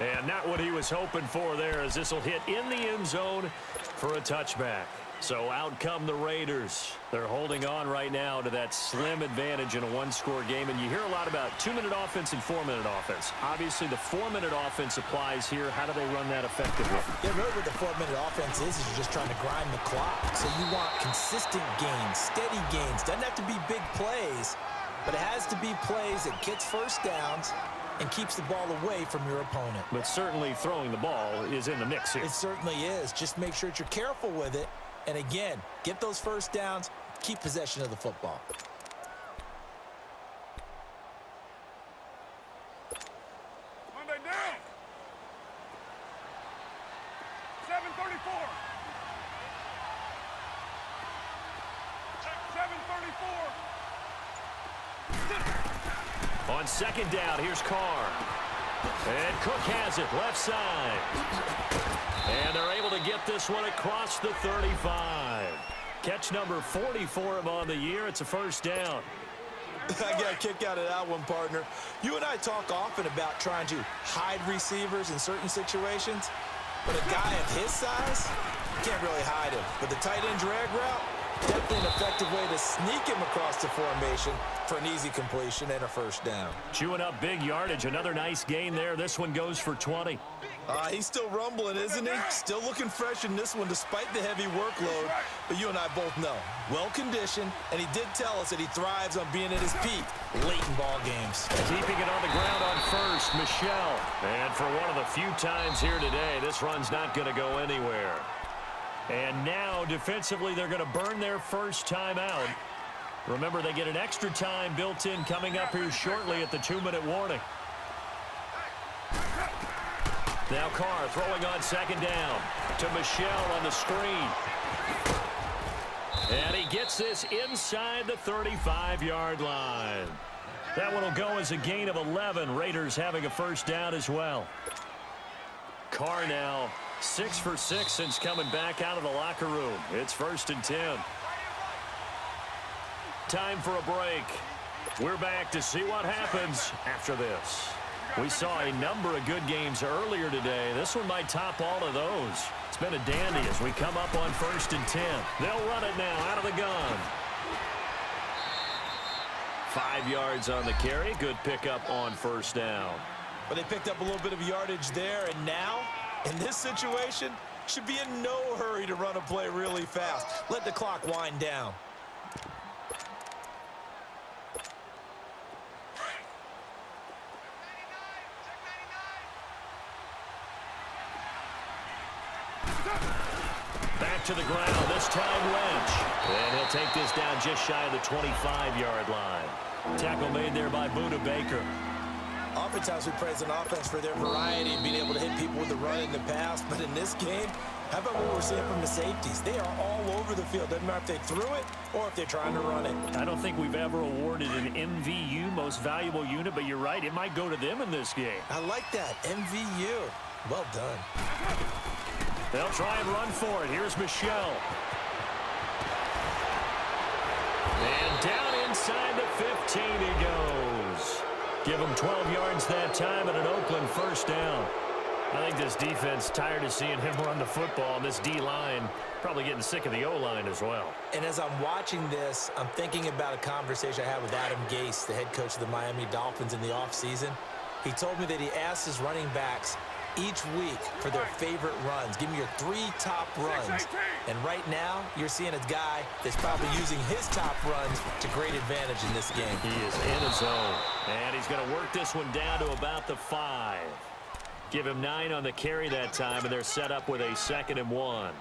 And not what he was hoping for there, as this will hit in the end zone for a touchback. So out come the Raiders. They're holding on right now to that slim advantage in a 1-score game. And you hear a lot about 2-minute offense and 4-minute offense. Obviously, the 4-minute offense applies here. How do they run that effectively? Yeah, really what the 4-minute offense is you're just trying to grind the clock. So you want consistent gains, steady gains. Doesn't have to be big plays, but it has to be plays that gets first downs and keeps the ball away from your opponent. But certainly throwing the ball is in the mix here. It certainly is. Just make sure that you're careful with it. And again, get those first downs, keep possession of the football. Monday down. 7:34. 7:34. On 2nd down, here's Carr. And Cook has it, left side. And they're able to get this one across the 35. Catch number 40 for him on the year. It's a first down. I got a kick out of that one, partner. You and I talk often about trying to hide receivers in certain situations, but a guy of his size, you can't really hide him. But the tight end drag route, definitely an effective way to sneak him across the formation for an easy completion and a first down. Chewing up big yardage. Another nice gain there. This one goes for 20. He's still rumbling, isn't he? Still looking fresh in this one despite the heavy workload. But you and I both know, well-conditioned, and he did tell us that he thrives on being at his peak late in ball games. Keeping it on the ground on first, Michelle. And for one of the few times here today, this run's not going to go anywhere. And now, defensively, they're going to burn their first time out. Remember, they get an extra time built in coming up here shortly at the 2-minute warning. Now Carr throwing on 2nd down to Michelle on the screen. And he gets this inside the 35-yard line. That one will go as a gain of 11. Raiders having a first down as well. Carr now 6 for 6 since coming back out of the locker room. It's 1st and 10. Time for a break. We're back to see what happens after this. We saw a number of good games earlier today. This one might top all of those. It's been a dandy as we come up on 1st and 10. They'll run it now out of the gun. 5 yards on the carry. Good pickup on 1st down. But they picked up a little bit of yardage there, and now, in this situation, should be in no hurry to run a play really fast. Let the clock wind down. Back to the ground, this time Lynch. And he'll take this down just shy of the 25-yard line. Tackle made there by Buda Baker. Oftentimes we praise an offense for their variety and being able to hit people with the run in the pass. But in this game, how about what we're seeing from the safeties? They are all over the field. Doesn't matter if they threw it or if they're trying to run it. I don't think we've ever awarded an MVU, most valuable unit, but you're right, it might go to them in this game. I like that, MVU. Well done. They'll try and run for it. Here's Michelle. And down inside the 15 he goes. Give him 12 yards that time and an Oakland 1st down. I think this defense tired of seeing him run the football. This D-line probably getting sick of the O-line as well. And as I'm watching this, I'm thinking about a conversation I had with Adam Gase, the head coach of the Miami Dolphins in the offseason. He told me that he asked his running backs each week for their favorite runs. Give me your 3 top runs. And right now, you're seeing a guy that's probably using his top runs to great advantage in this game. He is in his zone. And he's going to work this one down to about the 5. Give him 9 on the carry that time, and they're set up with a 2nd and 1.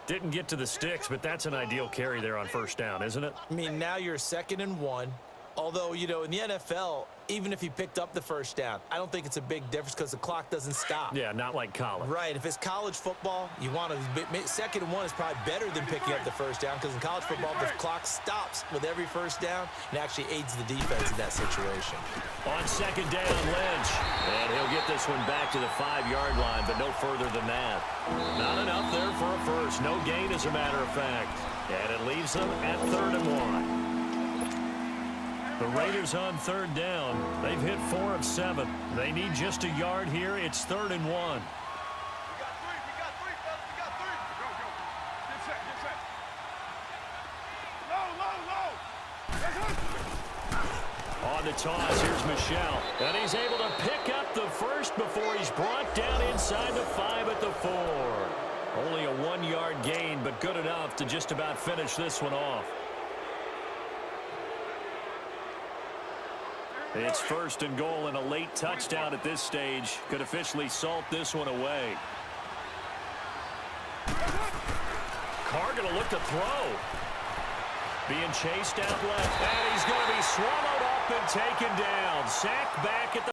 Didn't get to the sticks, but that's an ideal carry there on 1st down, isn't it? I mean, now you're 2nd and 1. Although, you know, in the NFL, even if he picked up the 1st down, I don't think it's a big difference because the clock doesn't stop. Yeah, not like college. Right. If it's college football, you want to 2nd and 1 is probably better than picking up the 1st down because in college football, the clock stops with every 1st down and actually aids the defense in that situation. On 2nd down, Lynch. And he'll get this one back to the 5-yard line, but no further than that. Not enough there for a 1st. No gain, as a matter of fact. And it leaves them at 3rd and 1. The Raiders on 3rd down. They've hit 4 of 7. They need just a yard here. It's 3rd and 1. We got 3, fellas. We got 3. Go. Get set. Low. On the toss, here's Michelle. And he's able to pick up the 1st before he's brought down inside the 5 at the 4. Only a 1-yard gain, but good enough to just about finish this one off. It's 1st and goal, and a late touchdown at this stage could officially salt this one away. Carr going to look to throw. Being chased out left, and he's going to be swallowed up and taken down. Sack back at the